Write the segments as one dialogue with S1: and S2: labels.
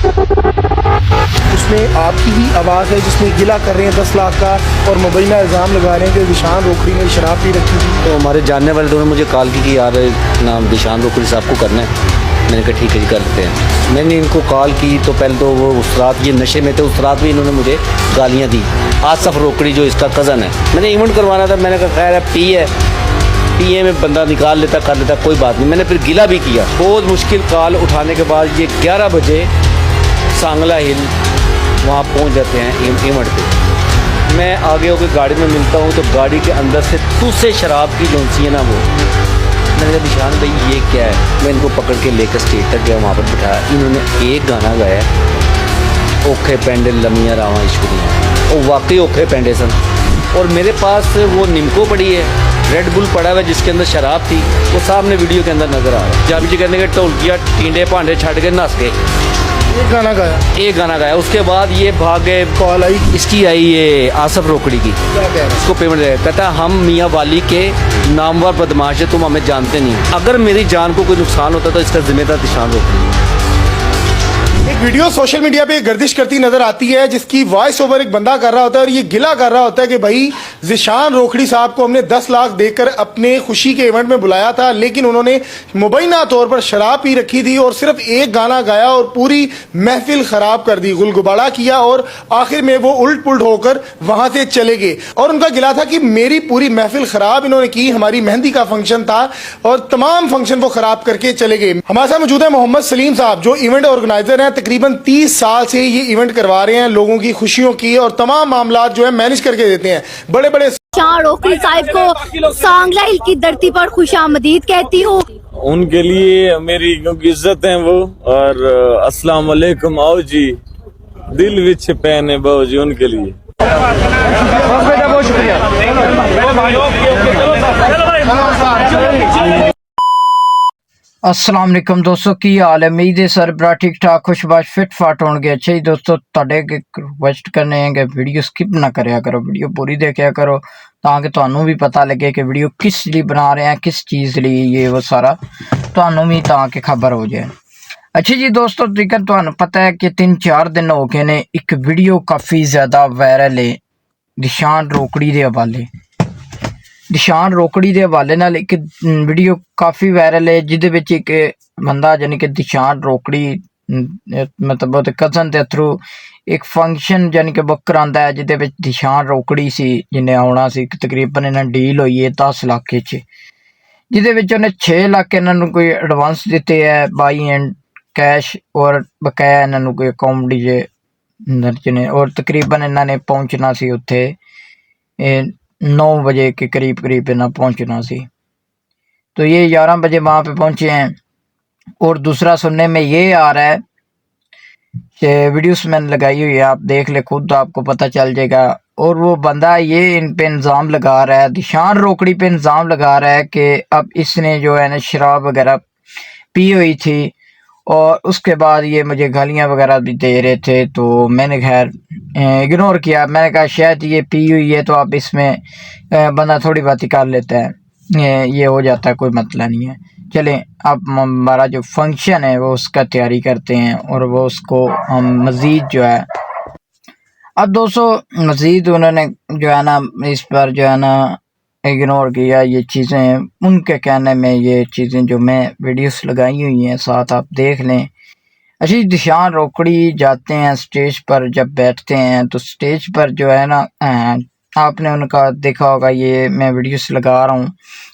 S1: اس میں آپ کی ہی آواز ہے جس میں گلا کر رہے ہیں 10 لاکھ کا اور مبینہ الزام لگا رہے ہیں کہ ذیشان روکڑی نے شراب پی رکھی تھی.
S2: تو ہمارے جاننے والے دونوں نے مجھے کال کی کہ یار نام ذیشان روکڑی صاحب کو کرنا ہے. میں نے کہا ٹھیک ہے جی کر لیتے ہیں. میں نے ان کو کال کی تو پہلے تو وہ اس رات یہ نشے میں تھے, اس رات بھی انہوں نے مجھے گالیاں دی. آصف روکڑی جو اس کا کزن ہے, میں نے ایونٹ کروانا تھا, میں نے کہا خیر ہے پی اے میں بندہ نکال لیتا کر لیتا کوئی بات نہیں. میں نے پھر گلا بھی کیا. بہت مشکل کال اٹھانے کے بعد یہ 11 بجے سانگلا ہل وہاں پہنچ جاتے ہیں ایونٹ پہ. میں آگے ہو کے گاڑی میں ملتا ہوں تو گاڑی کے اندر سے سے شراب کی جونسی ہے نا وہ. میں نے کہا ذیشان بھائی یہ کیا ہے. میں ان کو پکڑ کے لے کر اسٹیج تک گیا, وہاں پر بٹھایا. انہوں نے ایک گانا گایا اوکھے پینڈے لمیاں راواں عشق دیاں, وہ واقعی اوکھے پینڈے سن. اور میرے پاس وہ نمکو پڑی ہے, ریڈ بل پڑا ہوا ہے جس کے اندر شراب تھی, وہ سامنے ویڈیو کے اندر نظر آ رہا ہے. جب جی کہنے کے ٹولکیا ٹینڈے پانڈے چھڑ کے نس گئے.
S1: ایک گانا گایا.
S2: اس کے بعد یہ بھاگے.
S1: کال آئی
S2: اس کی آئی یہ آصف روکڑی کی,
S1: کیا کہہ رہے
S2: اس کو پیمنٹ دے. کہتا ہم میاں والی کے نامور بدماش ہے, تم ہمیں جانتے نہیں. اگر میری جان کو کوئی نقصان ہوتا تو اس کا ذمہ دار ذیشان روکڑی ہے.
S1: ایک ویڈیو سوشل میڈیا پہ گردش کرتی نظر آتی ہے جس کی وائس اوور ایک بندہ کر رہا ہوتا ہے اور یہ گلا کر رہا ہوتا ہے کہ بھائی ذیشان روکڑی صاحب کو ہم نے 10 لاکھ دے کر اپنے خوشی کے ایونٹ میں بلایا تھا, لیکن انہوں نے مبینہ طور پر شراب پی رکھی تھی اور صرف ایک گانا گایا اور پوری محفل خراب کر دی, گل گباڑا کیا, اور آخر میں وہ الٹ پلٹ ہو کر وہاں سے چلے گئے. اور ان کا گلا تھا کہ میری پوری محفل خراب انہوں نے کی. ہماری مہندی کا فنکشن تھا اور تمام فنکشن وہ خراب کر کے چلے گئے. ہمارے ساتھ موجود ہے محمد سلیم صاحب جو ایونٹ آرگنائزر ہیں. تقریباً 30 سال سے یہ ایونٹ کروا رہے ہیں, لوگوں کی خوشیوں کی اور تمام معاملات جو ہے مینج کر کے دیتے ہیں. بڑے بڑے
S3: ذیشان روکڑی صاحب کو سانگلا ہل کی دھرتی پر خوش آمدید کہتی ہوں. ان
S4: کے لیے میری کیونکہ عزت ہیں وہ, اور السلام علیکم آؤ جی دل وچ پہنے باؤ جی ان کے لیے.
S1: بہت شکریہ.
S5: السلام علیکم دوستو, کی حال ہے؟ امید ہے سر برا ٹھیک ٹھاک خوش باش فٹ فاٹ ہون گے. اچھا جی دوستو, تہاڈے ریکویسٹ کرنے ہیں کہ ویڈیو سکپ نہ کریا کرو, ویڈیو پوری دیکھیا کرو تاکہ تانوں بھی پتہ لگے کہ ویڈیو کس لیے بنا رہے ہیں, کس چیز لیے, یہ وہ سارا تانوں بھی تاکہ خبر ہو جائے. اچھا جی دوستو, دیکھیں تانوں پتہ ہے کہ 3-4 دن ہو گئے نے ایک ویڈیو کافی زیادہ وائرل ہے ذیشان روکڑی دے حوالے. ذیشان روکڑی دے حوالے نال ایک ویڈیو کافی وائرل ہے جہدے وچ ایک بندہ یعنی کہ ذیشان روکڑی مطلب وہ کزن دے تھرو ایک فنکشن یعنی کہ بک کراندا ہے جہدے وچ ذیشان روکڑی سی جنہیں آنا سی. تقریباً انہاں ڈیل ہوئی ہے 10 لاکھ وچ, جہدے وچ انہیں 6 لاکھ انہاں نوں کوئی ایڈوانس دیتے ہے بائی اینڈ کیش, اور بقایا انہاں نوں کوئی اکاؤنٹ ڈیجے نے. اور تقریباً انہاں نے پہنچنا سی اتھے 9 بجے کے قریب انہیں پہنچنا سی. تو یہ 11 بجے وہاں پہ پہنچے ہیں. اور دوسرا سننے میں یہ آ رہا ہے کہ ویڈیوز میں نے لگائی ہوئی ہے, آپ دیکھ لیں خود, آپ کو پتہ چل جائے گا. اور وہ بندہ یہ ان پہ الزام لگا رہا ہے, ذیشان روکڑی پہ الزام لگا رہا ہے کہ اب اس نے جو ہے نا شراب وغیرہ پی ہوئی تھی اور اس کے بعد یہ مجھے گالیاں وغیرہ بھی دے رہے تھے. تو میں نے خیر اگنور کیا. میں نے کہا شاید یہ پی ہوئی ہے تو اب اس میں بندہ تھوڑی بات ہی کر لیتا ہے, یہ ہو جاتا ہے, کوئی مسئلہ نہیں ہے. چلیں اب ہمارا جو فنکشن ہے وہ اس کا تیاری کرتے ہیں اور وہ اس کو ہم مزید جو ہے اب دوستو مزید انہوں نے جو ہے نا اس پر جو ہے نا اگنور کیا یہ چیزیں. ان کے کہنے میں یہ چیزیں جو میں ویڈیوز لگائی ہوئی ہیں ساتھ آپ دیکھ لیں. اچھا ذیشان روکڑی جاتے ہیں اسٹیج پر, جب بیٹھتے ہیں تو اسٹیج پر جو ہے نا آپ نے ان کا دیکھا ہوگا, یہ میں ویڈیوز لگا رہا ہوں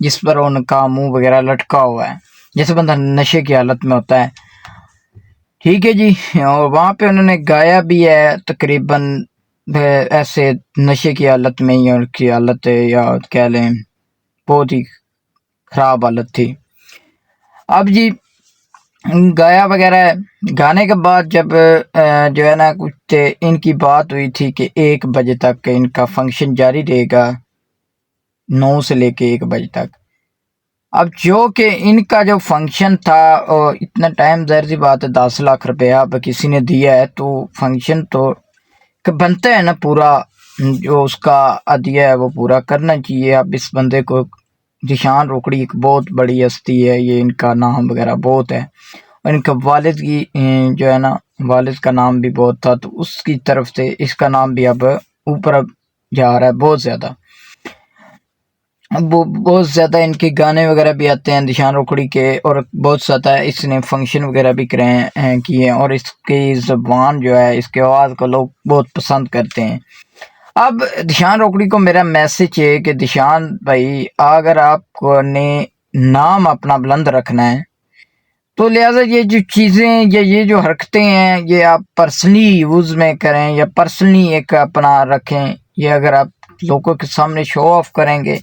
S5: جس پر ان کا منہ وغیرہ لٹکا ہوا ہے جیسے بندہ نشے کی حالت میں ہوتا ہے. ٹھیک ہے جی, اور وہاں پہ انہوں نے گایا بھی ہے تقریباً ایسے نشے کی حالت میں ہی, ان کی حالت یا کہہ لیں بہت ہی خراب حالت تھی. اب جی گایا وغیرہ گانے کے بعد جب جو ہے نا کچھ ان کی بات ہوئی تھی کہ 1 بجے تک ان کا فنکشن جاری رہے گا, 9 سے لے کے 1 بجے تک. اب جو کہ ان کا جو فنکشن تھا اتنا ٹائم, ظاہر سی بات ہے 10 لاکھ روپیہ اب کسی نے دیا ہے تو فنکشن تو بنتا ہے نا پورا, جو اس کا عدیہ ہے وہ پورا کرنا چاہیے. اب اس بندے کو ذیشان روکڑی ایک بہت بڑی ہستی ہے, یہ ان کا نام وغیرہ بہت ہے, اور ان کا والد کی جو ہے نا والد کا نام بھی بہت تھا، تو اس کی طرف سے اس کا نام بھی اب اوپر اب جا رہا ہے بہت زیادہ. بہت زیادہ ان کے گانے وغیرہ بھی آتے ہیں ذیشان روکڑی کے، اور بہت زیادہ اس نے فنکشن وغیرہ بھی کیے ہیں، اور اس کی زبان جو ہے، اس کی آواز کو لوگ بہت پسند کرتے ہیں. اب ذیشان روکڑی کو میرا میسج ہے کہ ذیشان بھائی، اگر آپ کو نے نام اپنا بلند رکھنا ہے تو لہٰذا یہ جو چیزیں یا یہ جو حرکتیں ہیں یہ آپ پرسنلی یوز میں کریں یا پرسنلی ایک اپنا رکھیں. یہ اگر آپ لوگوں کے سامنے شو آف کریں گے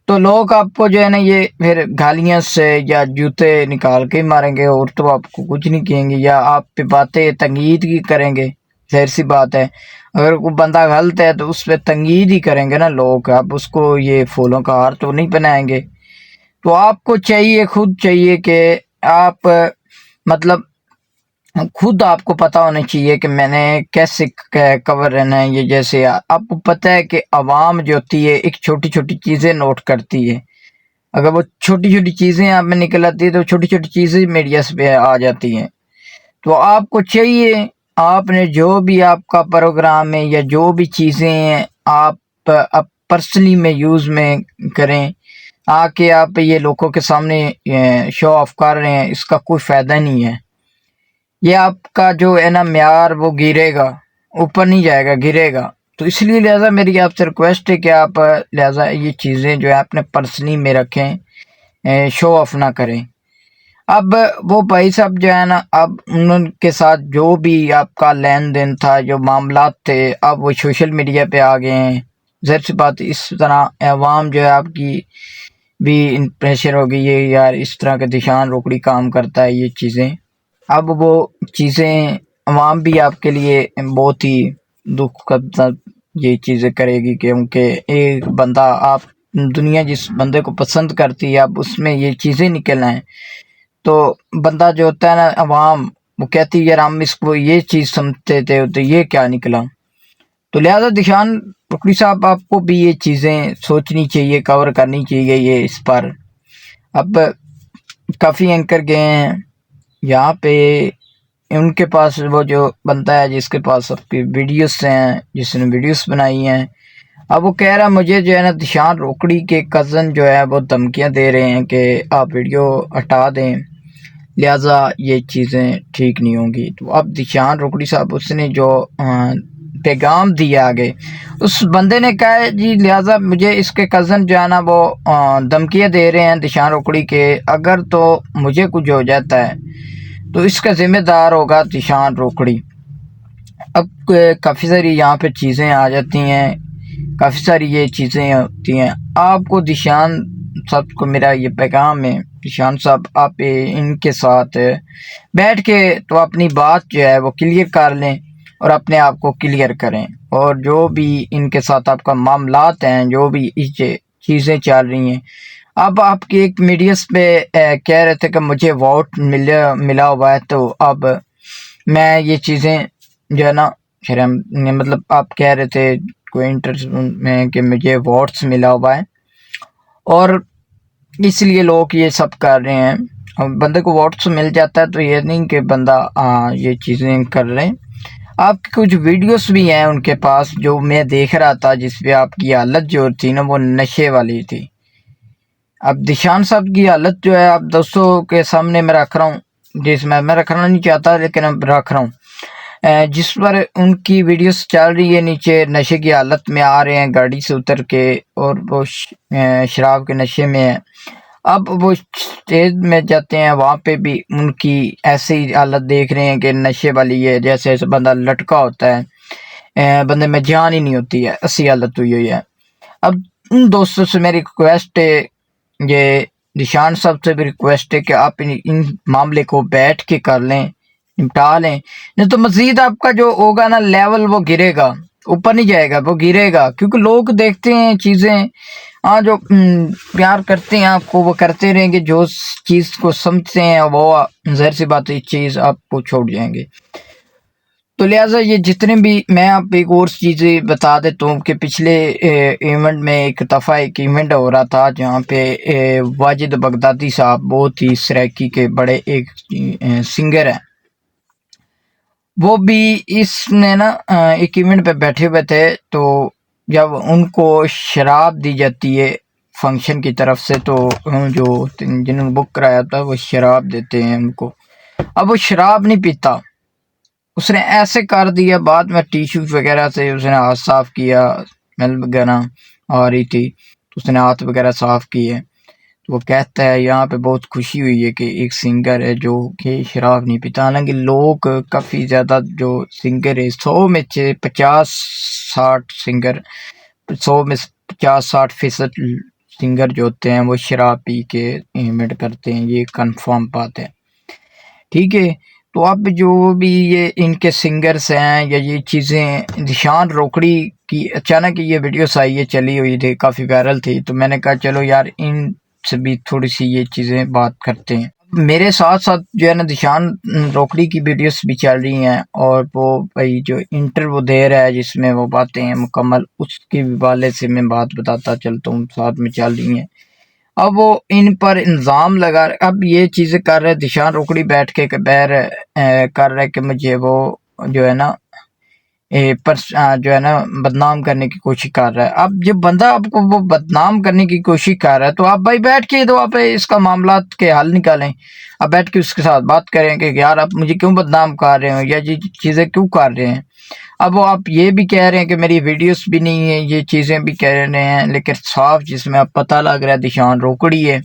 S5: تو لوگ آپ کو جو ہے نا یہ پھر گالیاں سے یا جوتے نکال کے ماریں گے، اور تو آپ کو کچھ نہیں کہیں گے، یا آپ پہ باتیں تنقید کی کریں گے. ظاہر سی بات ہے، اگر کوئی بندہ غلط ہے تو اس پہ تنقید ہی کریں گے نا لوگ، آپ اس کو یہ پھولوں کا ہار تو نہیں بنائیں گے. تو آپ کو چاہیے، خود چاہیے کہ آپ مطلب خود آپ کو پتہ ہونا چاہیے کہ میں نے کیسے کور رہنا ہے. یہ جیسے آپ کو پتہ ہے کہ عوام جو ہوتی ہے ایک چھوٹی چھوٹی چیزیں نوٹ کرتی ہے، اگر وہ چھوٹی چھوٹی چیزیں آپ میں نکل آتی ہے تو چھوٹی چھوٹی چیزیں میڈیا پہ آ جاتی ہیں. تو آپ کو چاہیے آپ نے جو بھی آپ کا پروگرام ہے یا جو بھی چیزیں ہیں آپ پرسنلی میں یوز میں کریں. آ کے آپ یہ لوگوں کے سامنے شو آف کر رہے ہیں، اس کا کوئی فائدہ نہیں ہے. یہ آپ کا جو ہے نا معیار وہ گرے گا، اوپر نہیں جائے گا، گرے گا. تو اس لیے لہٰذا میری آپ سے ریکویسٹ ہے کہ آپ لہٰذا یہ چیزیں جو ہے اپنے پرسنلی میں رکھیں، شو آف نہ کریں. اب وہ بھائی صاحب جو ہے نا، اب ان کے ساتھ جو بھی آپ کا لین دین تھا، جو معاملات تھے، اب وہ سوشل میڈیا پہ آ گئے ہیں. ظاہر سی بات اس طرح عوام جو ہے آپ کی بھی پریشر ہو گئی ہے، یار اس طرح کا ذیشان روکڑی کام کرتا ہے. یہ چیزیں اب وہ چیزیں عوام بھی آپ کے لیے بہت ہی دکھ کا یہ چیزیں کرے گی، کیونکہ ایک بندہ، آپ دنیا جس بندے کو پسند کرتی ہے اب اس میں یہ چیزیں نکل آئیں تو بندہ جو ہوتا ہے نا عوام، وہ کہتی ہے یار ہم اس کو یہ چیز سمجھتے تھے تو یہ کیا نکلا. تو لہٰذا ذیشان روکڑی صاحب آپ کو بھی یہ چیزیں سوچنی چاہیے، کور کرنی چاہیے یہ اس پر. اب کافی اینکر گئے ہیں یہاں پہ، ان کے پاس وہ جو بنتا ہے جس کے پاس آپ کی ویڈیوز ہیں، جس نے ویڈیوز بنائی ہیں، اب وہ کہہ رہا مجھے جو ہے نا ذیشان روکڑی کے کزن جو ہے وہ دھمکیاں دے رہے ہیں کہ آپ ویڈیو ہٹا دیں، لہٰذا یہ چیزیں ٹھیک نہیں ہوں گی. تو اب ذیشان روکڑی صاحب اس نے جو پیغام دیا آگے، اس بندے نے کہا ہے جی لہٰذا مجھے اس کے کزن جو ہے نا وہ دھمکیاں دے رہے ہیں ذیشان روکڑی کے، اگر تو مجھے کچھ ہو جاتا ہے تو اس کا ذمہ دار ہوگا ذیشان روکڑی. اب کافی ساری یہاں پہ چیزیں آ جاتی ہیں، کافی ساری یہ چیزیں ہوتی ہیں. آپ کو ذیشان صاحب کو میرا یہ پیغام ہے، ذیشان صاحب آپ ان کے ساتھ بیٹھ کے تو اپنی بات جو ہے وہ کلیئر کر لیں اور اپنے آپ کو کلیئر کریں. اور جو بھی ان کے ساتھ آپ کا معاملات ہیں، جو بھی چیزیں چل رہی ہیں، اب آپ کی ایک میڈیاز پہ کہہ رہے تھے کہ مجھے ووٹ ملا ہوا ہے، تو اب میں یہ چیزیں جو ہے نا مطلب آپ کہہ رہے تھے کوئی انٹرویو میں کہ مجھے ووٹس ملا ہوا ہے اور اس لیے لوگ یہ سب کر رہے ہیں. بندے کو ووٹس مل جاتا ہے تو یہ نہیں کہ بندہ یہ چیزیں کر رہے ہیں. آپ کی کچھ ویڈیوز بھی ہیں ان کے پاس جو میں دیکھ رہا تھا، جس پہ آپ کی حالت جو تھی نا وہ نشے والی تھی. اب ذیشان صاحب کی حالت جو ہے اب دوستوں کے سامنے میں رکھ رہا ہوں، جس میں رکھنا نہیں چاہتا لیکن اب رکھ رہا ہوں، جس پر ان کی ویڈیوز چل رہی ہے. نیچے نشے کی حالت میں آ رہے ہیں گاڑی سے اتر کے، اور وہ شراب کے نشے میں ہیں. اب وہ اسٹیج میں جاتے ہیں، وہاں پہ بھی ان کی ایسی حالت دیکھ رہے ہیں کہ نشے والی ہے، جیسے بندہ لٹکا ہوتا ہے، بندے میں جان ہی نہیں ہوتی ہے، ایسی حالت ہوئی ہے. اب ان دوستوں سے میری ریکویسٹ ہے، یہ ذیشان صاحب سے بھی ریکویسٹ ہے کہ آپ ان معاملے کو بیٹھ کے کر لیں، نپٹا لیں، نہیں تو مزید آپ کا جو ہوگا نا لیول وہ گرے گا، اوپر نہیں جائے گا، وہ گرے گا. کیونکہ لوگ دیکھتے ہیں چیزیں، جو پیار کرتے ہیں آپ کو وہ کرتے رہیں گے، جو چیز کو سمجھتے ہیں وہ ظاہر سی بات ہے چیز آپ کو چھوڑ جائیں گے. تو لہٰذا یہ جتنے بھی میں آپ ایک اور چیزیں بتا دیتا ہوں کہ پچھلے ایونٹ میں ایک دفعہ ایک ایونٹ ہو رہا تھا جہاں پہ واجد بغدادی صاحب بہت ہی سرائکی کے بڑے ایک سنگر ہیں، وہ بھی اس نے نا ایک ایونٹ پہ بیٹھے ہوئے تھے، تو جب ان کو شراب دی جاتی ہے فنکشن کی طرف سے تو جو جنہوں نے بک کرایا تھا وہ شراب دیتے ہیں ان کو. اب وہ شراب نہیں پیتا، اس نے ایسے کر دیا، بعد میں ٹیشو وغیرہ سے اس نے ہاتھ صاف کیا، اسمیل وغیرہ آ رہی تھی تو اس نے ہاتھ وغیرہ صاف کیے. تو وہ کہتا ہے یہاں پہ بہت خوشی ہوئی ہے کہ ایک سنگر ہے جو کہ شراب نہیں پیتا. حالانکہ لوگ کافی زیادہ جو سنگر ہے 100 میں 50-60 سنگر، 100 میں 50-60% سنگر جو ہوتے ہیں وہ شراب پی کے ایونٹ کرتے ہیں، یہ کنفرم بات ہے. ٹھیک ہے، تو اب جو بھی یہ ان کے سنگرز ہیں یا یہ چیزیں، ذیشان روکڑی کی اچانک یہ ویڈیوز آئی ہے، چلی ہوئی تھی، کافی وائرل تھی، تو میں نے کہا چلو یار ان سے بھی تھوڑی سی یہ چیزیں بات کرتے ہیں. میرے ساتھ ساتھ جو ہے نا ذیشان روکڑی کی ویڈیوز بھی چل رہی ہیں، اور وہ بھائی جو انٹرویو دے رہا ہے جس میں وہ باتیں ہیں مکمل، اس کے حوالے سے میں بات بتاتا چلتا ہوں، ساتھ میں چل رہی ہیں. اب وہ ان پر الزام لگا، اب یہ چیزیں کر رہے ذیشان روکڑی بیٹھ کے بیر کر رہے کہ مجھے وہ جو ہے نا جو ہے نا بدنام کرنے کی کوشش کر رہا ہے. اب جب بندہ آپ کو وہ بدنام کرنے کی کوشش کر رہا ہے تو آپ بھائی بیٹھ کے تو آپ اس کا معاملات کے حل نکالیں، آپ بیٹھ کے اس کے ساتھ بات کریں کہ یار آپ مجھے کیوں بدنام کر رہے ہو یا یہ چیزیں کیوں کر رہے ہیں. اب وہ آپ یہ بھی کہہ رہے ہیں کہ میری ویڈیوز بھی نہیں ہیں، یہ چیزیں بھی کہہ رہے ہیں، لیکن صاف جس میں اب پتہ لگ رہا ہے ذیشان روکڑی ہے.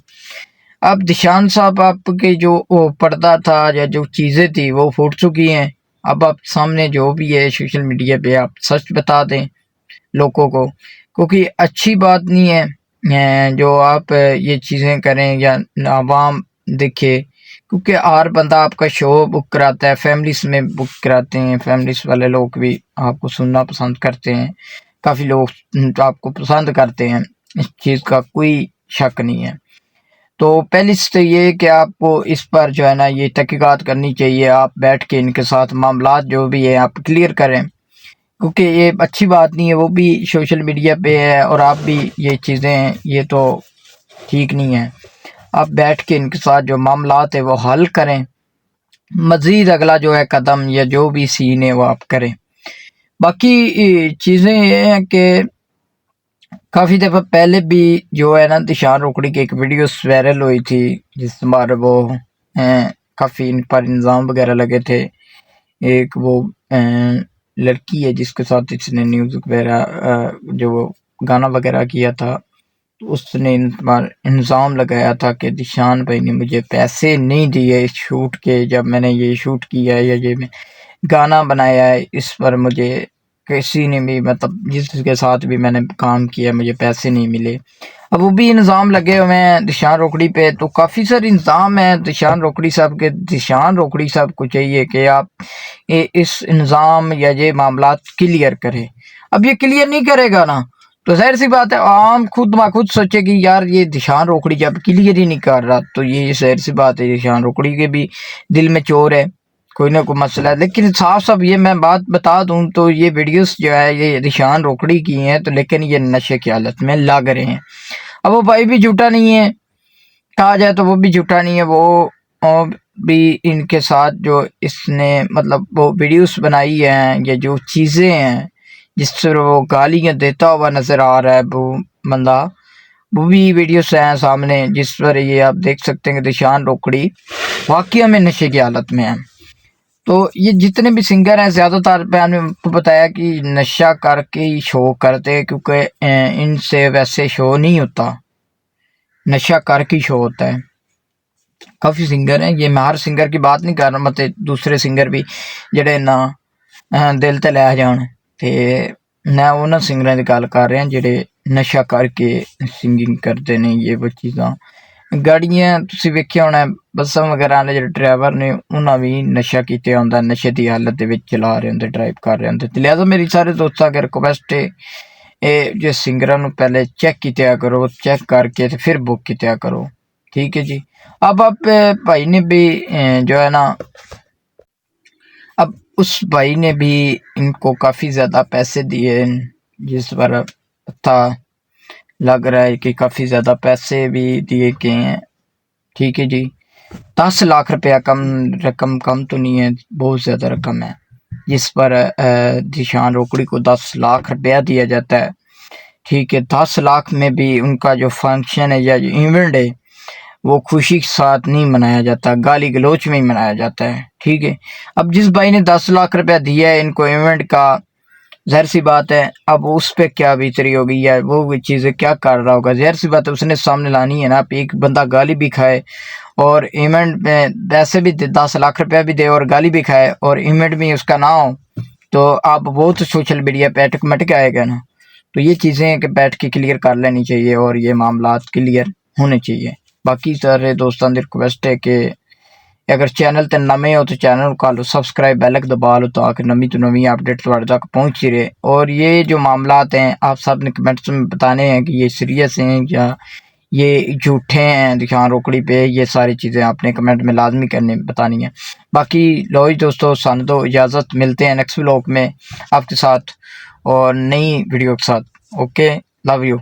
S5: اب ذیشان صاحب آپ کے جو وہ پردہ تھا یا جو چیزیں تھی وہ پھوٹ چکی ہیں. اب آپ سامنے جو بھی ہے سوشل میڈیا پہ آپ سچ بتا دیں لوگوں کو، کیونکہ اچھی بات نہیں ہے جو آپ یہ چیزیں کریں یا عوام دیکھے، کیونکہ ہر بندہ آپ کا شو بک کراتا ہے، فیملیز میں بک کراتے ہیں، فیملیز والے لوگ بھی آپ کو سننا پسند کرتے ہیں، کافی لوگ آپ کو پسند کرتے ہیں، اس چیز کا کوئی شک نہیں ہے. تو پہلی تو یہ کہ آپ کو اس پر جو ہے نا یہ تحقیقات کرنی چاہیے، آپ بیٹھ کے ان کے ساتھ معاملات جو بھی ہے آپ کلیئر کریں، کیونکہ یہ اچھی بات نہیں ہے، وہ بھی سوشل میڈیا پہ ہے اور آپ بھی یہ چیزیں یہ تو ٹھیک نہیں ہے. آپ بیٹھ کے ان کے ساتھ جو معاملات ہے وہ حل کریں، مزید اگلا جو ہے قدم یا جو بھی سین ہے وہ آپ کریں. باقی چیزیں یہ ہیں کہ کافی دفعہ پہلے بھی جو ہے نا ذیشان روکڑی کی ایک ویڈیوز وائرل ہوئی تھی جس بار وہ کافی ان پر الزام وغیرہ لگے تھے. ایک وہ لڑکی ہے جس کے ساتھ اس نے نیوز وغیرہ جو وہ گانا وغیرہ کیا تھا، اس نے ان پر الزام لگایا تھا کہ ذیشان بھائی نے مجھے پیسے نہیں دیے اس شوٹ کے، جب میں نے یہ شوٹ کیا ہے یا یہ میں گانا بنایا ہے اس پر مجھے کسی نے بھی مطلب جس کے ساتھ بھی میں نے کام کیا مجھے پیسے نہیں ملے. اب وہ بھی الزام لگے ہوئے ہیں ذیشان روکڑی پہ، تو کافی سارے الزام ہیں ذیشان روکڑی صاحب کے. ذیشان روکڑی صاحب کو چاہیے کہ آپ اس الزام یا یہ معاملات کلیئر کریں. اب یہ کلیئر نہیں کرے گا نا تو ظاہر سی بات ہے عام خود بخود سوچے کہ یار یہ ذیشان روکڑی جب کلیئر ہی نہیں کر رہا تو یہ ظاہر سی بات ہے ذیشان روکڑی کے بھی دل میں چور ہے، کوئی نہ کوئی مسئلہ ہے. لیکن صاف صاف یہ میں بات بتا دوں تو یہ ویڈیوز جو ہے یہ ذیشان روکڑی کی ہیں، تو لیکن یہ نشے کی حالت میں لگ رہے ہیں. اب وہ بھائی بھی جھوٹا نہیں ہے، کہا جائے تو وہ بھی جھوٹا نہیں ہے، وہ بھی ان کے ساتھ جو اس نے مطلب وہ ویڈیوز بنائی ہیں یا جو چیزیں ہیں جس سے وہ گالیاں دیتا ہوا نظر آ رہا ہے وہ بندہ، وہ بھی ویڈیوز ہیں سامنے جس پر یہ آپ دیکھ سکتے ہیں کہ ذیشان روکڑی واقعہ میں نشے کی حالت میں ہے. تو یہ جتنے بھی سنگر ہیں زیادہ تر میں نے آپ کو بتایا کہ نشہ کر کے ہی شو کرتے ہیں، کیونکہ ان سے ویسے شو نہیں ہوتا، نشہ کر کے شو ہوتا ہے. کافی سنگر ہیں، یہ میں ہر سنگر کی بات نہیں کر رہا، مطلب دوسرے سنگر بھی جڑے نہ دل تے لے جان تے میں انہاں سنگراں دی گل کر رہا جڑے نشہ کر کے سنگنگ کرتے نے. یہ وہ چیزاں گاڑیاں تسی ویکھیا ہونا بساں وغیرہ والے جڑے ڈرائیور نے انہاں بھی نشہ کیتے ہوندا، نشے دی حالت دے وچ چلا رہے ہوندے، ڈرائیو کر رہے ہوندے. لہٰذا میری سارے دوستاں اگر ریکویسٹ ہے جو سنگراں نو پہلے چیک کیتیا کرو، چیک کر کے تے پھر بک کیتیا کرو. ٹھیک ہے جی. اب آپ بھائی نے بھی جو ہے نا اب اس بھائی نے بھی ان کو کافی زیادہ پیسے دیے، جس پر پتہ لگ رہا ہے کہ کافی زیادہ پیسے بھی دیے گئے ہیں، ٹھیک ہے جی۔ 10 لاکھ روپیہ رقم کم تو نہیں ہے، بہت زیادہ رقم ہے، جس پر ذیشان روکڑی کو 10 لاکھ روپیہ دیا جاتا ہے، ٹھیک ہے۔ 10 لاکھ میں بھی ان کا جو فنکشن ہے یا جو ایونٹ ہے وہ خوشی کے ساتھ نہیں منایا جاتا، گالی گلوچ میں ہی منایا جاتا ہے، ٹھیک ہے۔ اب جس بھائی نے 10 لاکھ روپیہ دیا ہے ان کو ایونٹ کا، ظاہر سی بات ہے اب اس پہ کیا بیتری ہوگی یا وہ چیزیں کیا کر رہا ہوگا، ظاہر سی بات ہے اس نے سامنے لانی ہے نا۔ ایک بندہ گالی بھی کھائے اور ایونٹ میں پیسے بھی 10 لاکھ روپیہ بھی دے اور گالی بھی کھائے اور ایونٹ بھی اس کا نہ ہو، تو آپ وہ تو سوشل میڈیا پہ آٹومیٹک آئے گا نا۔ تو یہ چیزیں کہ بیٹھ کے کلیئر کر لینی چاہیے اور یہ معاملات کلیئر ہونے چاہیے۔ باقی سارے دوستان دی ریکویسٹ ہے کہ اگر چینل تے نمے ہو تو چینل کو لو سبسکرائب، بیل کو دبا لو تاکہ نمی تو نمی اپڈیٹ تھوڑے تک پہنچتی رہے۔ اور یہ جو معاملات ہیں آپ سب نے کمنٹس میں بتانے ہیں کہ یہ سیریس ہیں یا یہ جھوٹے ہیں ذیشان روکڑی پہ، یہ ساری چیزیں آپ نے کمنٹ میں لازمی بتانی ہیں۔ باقی لو جی دوستو سانو دو اجازت، ملتے ہیں نیکسٹ ولاگ میں آپ کے ساتھ اور نئی ویڈیو کے ساتھ۔ Okay, love you.